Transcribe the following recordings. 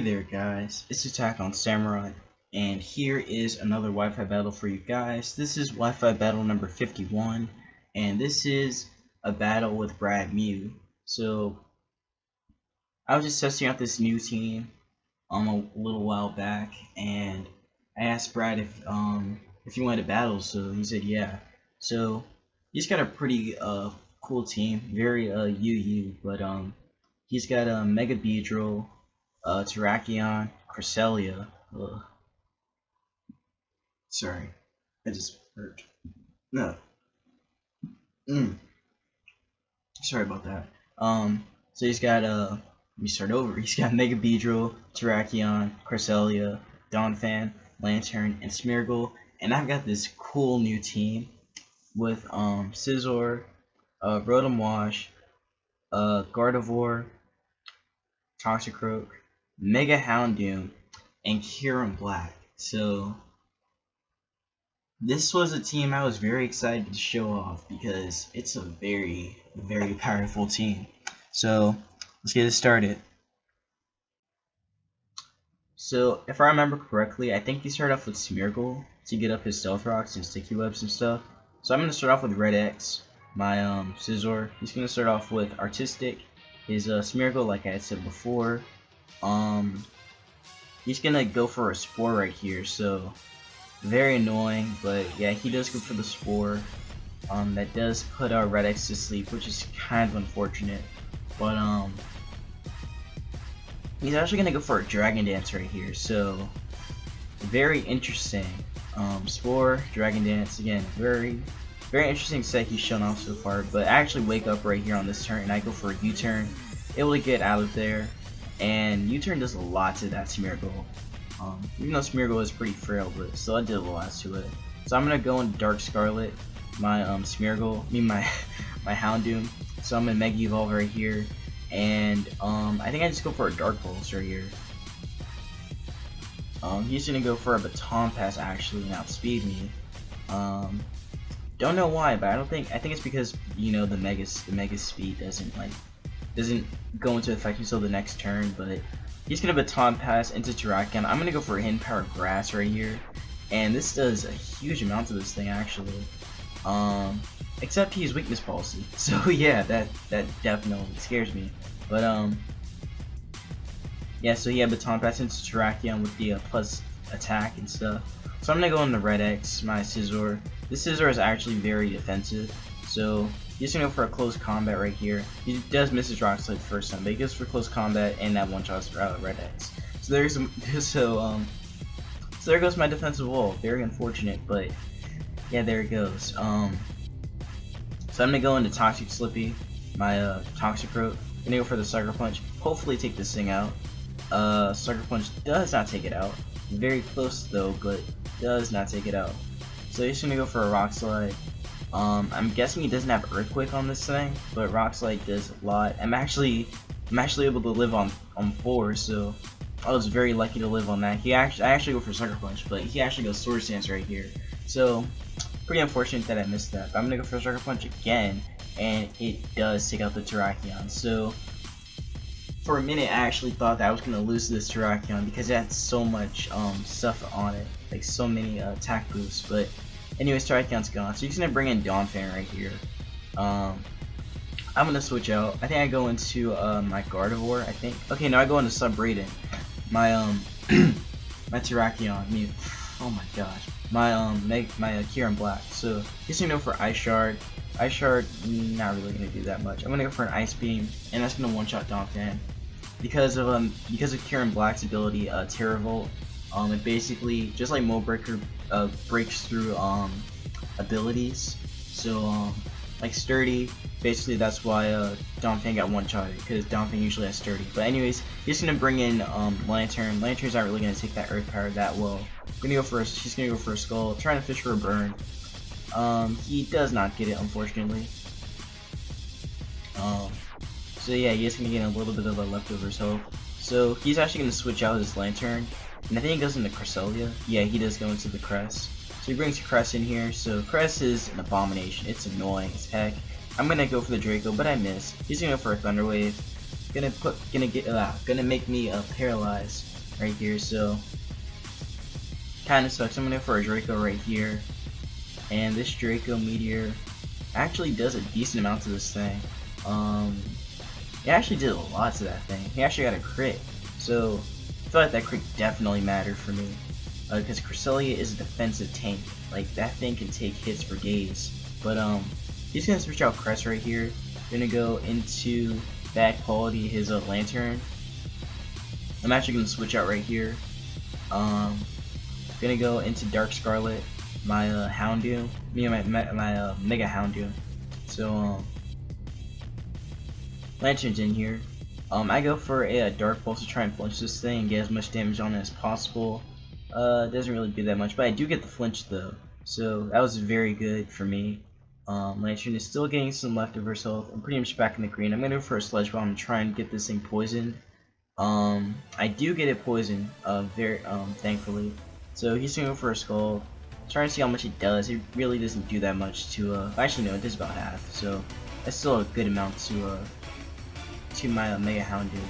Hey there guys, it's Attack on Samurai, and here is another Wi-Fi battle for you guys. This is Wi-Fi battle number 51, and this is a battle with BradMew. So, I was just testing out this new team a little while back, and I asked Brad if he wanted to battle, so he said yeah. So, he's got a pretty cool team, very UU, but he's got a Mega Beedrill, Terrakion, Cresselia. Sorry, I just burped. No. Sorry about that. So he's got let me start over. He's got Mega Beedrill, Terrakion, Cresselia, Donphan, Lantern, and Smeargle, and I've got this cool new team with Scizor, Rotom Wash, Gardevoir, Toxicroak, Mega Houndoom, and Kieran Black. So this was a team I was very excited to show off because it's a very, very powerful team. So let's get it started. So if I remember correctly, I think he started off with Smeargle to get up his Stealth Rocks and Sticky Webs and stuff. So I'm going to start off with Red X, my Scizor. He's going to start off with Artistic, his Smeargle, like I had said before. He's gonna go for a Spore right here, so very annoying, but yeah, he does go for the Spore. That does put our Red X to sleep, which is kind of unfortunate, but he's actually gonna go for a Dragon Dance right here, so very interesting. Spore, Dragon Dance, again, very interesting set he's shown off so far, but I actually wake up right here on this turn and I go for a U-turn, able to get out of there. And U-turn does a lot to that Smeargle. Even though Smeargle is pretty frail, but still I did a lot to it. So I'm gonna go into Dark Scarlet, my Smeargle, my Houndoom. So I'm gonna Mega Evolve right here, and I think I just go for a Dark Pulse right here. He's gonna go for a Baton Pass actually and outspeed me. Don't know why, but I think it's because the Mega Speed doesn't go into effect until the next turn, but he's gonna Baton Pass into Terrakion. I'm gonna go for a Hidden Power Grass right here, and this does a huge amount to this thing actually. Except he's Weakness Policy, so yeah, that definitely scares me. But yeah, so yeah, Baton Pass into Terrakion with the plus attack and stuff. So I'm gonna go into Red X, my Scizor. This Scizor is actually very defensive, so he's gonna go for a close combat right here. He does miss his Rock Slide the first time, but he goes for close combat and that one shot Red X. So there goes my defensive wall. Very unfortunate, but yeah, there it goes. So I'm gonna go into Toxic Slippy, my Toxicroak. Gonna go for the Sucker Punch. Hopefully take this thing out. Sucker Punch does not take it out. Very close though, but does not take it out. So he's gonna go for a Rock Slide. I'm guessing he doesn't have Earthquake on this thing, but Rock Slide does a lot. I'm actually able to live on 4, so I was very lucky to live on that. I actually go for Sucker Punch, but he actually goes Sword Stance right here. So pretty unfortunate that I missed that. But I'm gonna go for Sucker Punch again, and it does take out the Terrakion. So for a minute, I actually thought that I was gonna lose this Terrakion because it had so much stuff on it, like so many attack boosts, but. Anyways, Terrakion's gone, so he's gonna bring in Donphan right here. I'm gonna switch out. I think I go into my Gardevoir. I think. Okay, no, I go into Subraiden. My my Terrakion. Oh my gosh. My Kieran Black. So he's gonna go for Ice Shard. Ice Shard, not really gonna do that much. I'm gonna go for an Ice Beam, and that's gonna one-shot Donphan because of Kieran Black's ability, Terra Volt. It basically, just like Mold Breaker, breaks through abilities. So like Sturdy, basically that's why Donphan got one-shotted, because Donphan usually has Sturdy. But anyways, he's gonna bring in Lantern. Lantern's not really gonna take that Earth Power that well. She's gonna go for a Skull, trying to fish for a burn. He does not get it, unfortunately. So yeah, he's gonna get a little bit of a leftovers health. So he's actually gonna switch out his Lantern. And I think he goes into Cresselia. Yeah, he does go into the Cress. So he brings Cress in here. So Cress is an abomination. It's annoying as heck. I'm gonna go for the Draco, but I miss. He's gonna go for a Thunder Wave. Gonna make me paralyzed. right here, so kind of sucks. I'm gonna go for a Draco right here, and this Draco Meteor actually does a decent amount to this thing. It actually did a lot to that thing. He actually got a crit, so I feel like that crit definitely mattered for me, because Cresselia is a defensive tank. Like, that thing can take hits for days. But he's gonna switch out Crest right here. Gonna go into bad quality his Lantern. I'm actually gonna switch out right here. Gonna go into Dark Scarlet, my Houndoom, my Mega Houndoom. So Lantern's in here. I go for a Dark Pulse to try and flinch this thing and get as much damage on it as possible. Doesn't really do that much, but I do get the flinch though, so that was very good for me. Lantern is still getting some leftovers health. I'm pretty much back in the green. I'm gonna go for a Sledge Bomb and try and get this thing poisoned. I do get it poisoned, thankfully. So he's gonna go for a Skull. Trying to see how much it does. It really doesn't do that much to, actually no, it does about half, so that's still a good amount to my Mega Houndoom.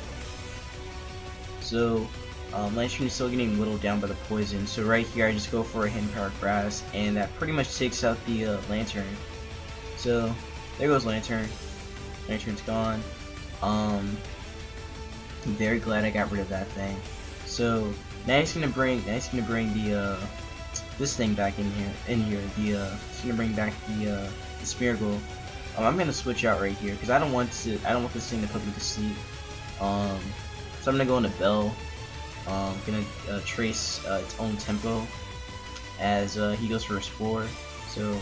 So, Lantern is still getting whittled down by the poison, so right here I just go for a Hidden Power Grass, and that pretty much takes out the Lantern. So, there goes Lantern. Lantern's gone. I'm very glad I got rid of that thing. So, now he's gonna bring the this thing back in here. He's gonna bring back the Smeargle. I'm gonna switch out right here because I don't want this thing to put me to sleep. So I'm gonna go into Bell. Gonna trace its own tempo as he goes for a Spore. So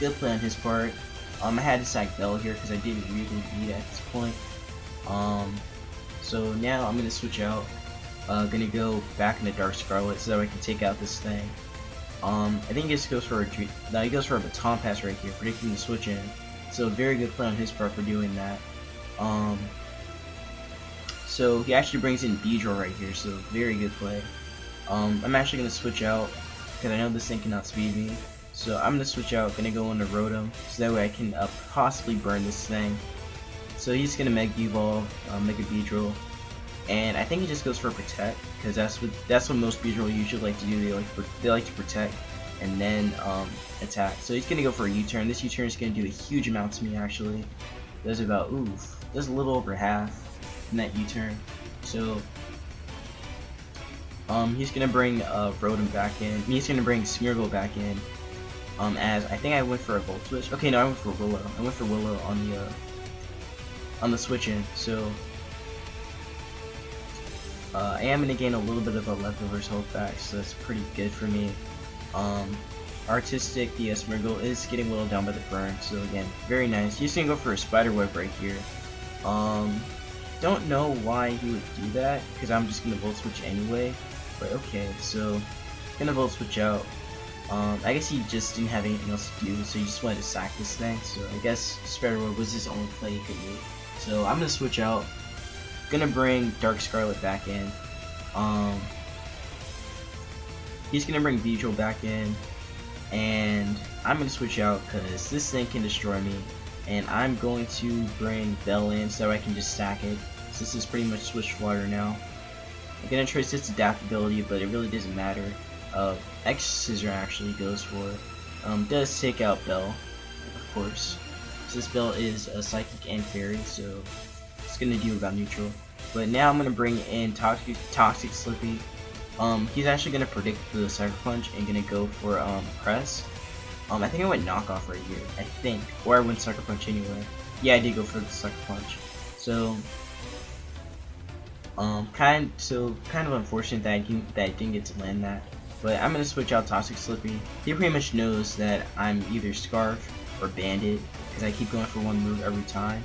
good play on his part. I had to sack Bell here because I didn't really need it at this point. So now I'm gonna switch out. Gonna go back into Dark Scarlet so that I can take out this thing. I think he just goes for he goes for a Baton Pass right here, predicting the switch in. So very good play on his part for doing that. So he actually brings in Beedrill right here, so very good play. I'm actually gonna switch out because I know this thing cannot speed me. So I'm gonna switch out, gonna go into Rotom, so that way I can possibly burn this thing. So he's gonna Mega Evolve, Mega Beedrill. And I think he just goes for Protect because that's what most Beedrill usually like to do. They like to protect and then attack. So he's gonna go for a U-turn. This U-turn is gonna do a huge amount to me actually. Does about does a little over half in that U-turn. So he's gonna bring Rotom back in. He's gonna bring Smeargle back in. As I think I went for a Volt Switch. Okay, no, I went for Willow. I went for Willow on the switch in. So. I am going to gain a little bit of a leftovers health back, so that's pretty good for me. Artistic, the Smeargle is getting whittled down by the burn, so again, very nice. He's going to go for a Spider Web right here. Don't know why he would do that, because I'm just going to Volt Switch anyway, but okay, so, going to Volt Switch out. I guess he just didn't have anything else to do, so he just wanted to sack this thing, so I guess Spider Web was his only play he could make. So I'm going to switch out. Gonna bring Dark Scarlet back in. He's gonna bring Beedrill back in, and I'm gonna switch out because this thing can destroy me, and I'm going to bring Bell in so I can just stack it. So this is pretty much switch water now. I'm gonna trace its adaptability, but it really doesn't matter. X Scissor actually goes for it. Does take out Bell, of course. So this Bell is a Psychic and Fairy, so it's gonna do about neutral. But now I'm gonna bring in Toxic Slippy. He's actually gonna predict the Sucker Punch and gonna go for Press. I think I went Knockoff right here. I think, or I went Sucker Punch anyway. Yeah, I did go for the Sucker Punch. So, kind of unfortunate that I didn't get to land that. But I'm gonna switch out Toxic Slippy. He pretty much knows that I'm either Scarf or Bandit because I keep going for one move every time.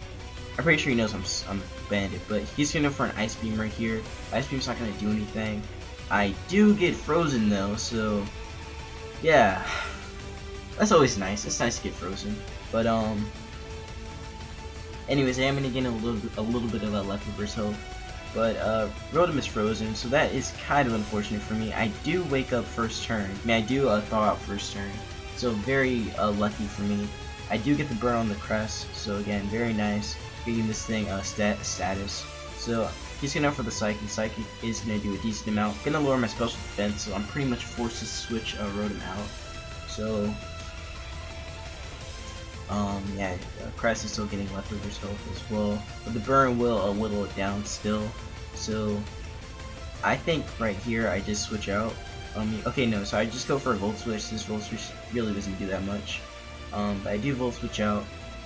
I'm pretty sure he knows I'm Bandit, but he's gonna go for an Ice Beam right here. Ice Beam's not gonna do anything. I do get frozen though, so yeah, that's always nice. It's nice to get frozen. But anyways, I am gonna gain a little bit of a leftovers health. But Rotom is frozen, so that is kind of unfortunate for me. I do wake up first turn. I mean, I do thaw out first turn, so very lucky for me. I do get the burn on the crest, so again, very nice. Getting this thing status. So He's gonna go for the Psychic. Psychic is gonna do a decent amount. Gonna lower my special defense, so I'm pretty much forced to switch Rotom out. So, yeah, Crest is still getting leftovers health as well, but the burn will whittle it down still. So, I think right here I just switch out. Okay, no, so I just go for a Volt Switch. This Volt Switch really doesn't do that much. But I do Volt Switch out.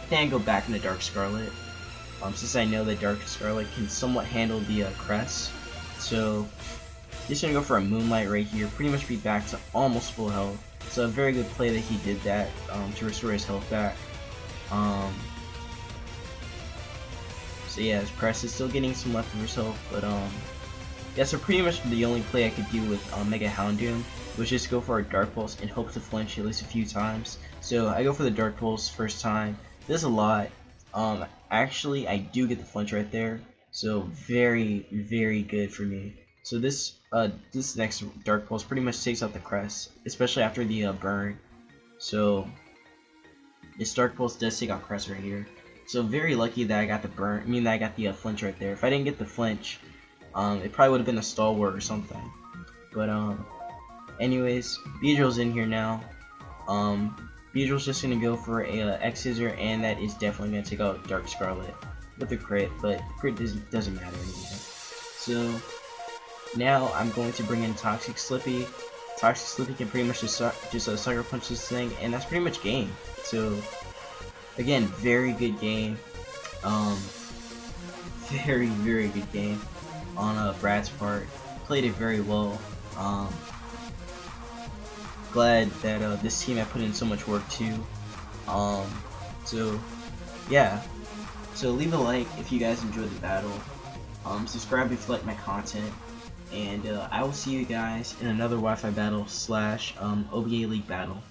Then I go back into Dark Scarlet. Since I know that Dark Scarlet can somewhat handle the Crest. So, just gonna go for a Moonlight right here. Pretty much be back to almost full health. So a very good play that he did that to restore his health back. So yeah, his Crest is still getting some leftovers health, but yeah, so pretty much the only play I could do with Mega Houndoom was just go for a Dark Pulse and hope to flinch at least a few times. So I go for the Dark Pulse first time. Does a lot. Actually, I do get the flinch right there. So very, very good for me. So this next Dark Pulse pretty much takes out the Crest, especially after the burn. So this Dark Pulse does take out Crest right here. So very lucky that I got the burn. I mean that I got the flinch right there. If I didn't get the flinch, it probably would have been a Stalwart or something. But anyways, Beedrill's in here now. Beedrill's just gonna go for a X-Scissor, and that is definitely gonna take out Dark Scarlet with a crit, but crit doesn't matter anymore. So now I'm going to bring in Toxic Slippy. Toxic Slippy can pretty much just Sucker Punch this thing, and that's pretty much game. So again, very good game. Very, very good game on Brad's part. Played it very well. Glad that this team had put in so much work too. So yeah. So leave a like if you guys enjoyed the battle. Subscribe if you like my content. And I will see you guys in another Wi-Fi battle / OBA League battle.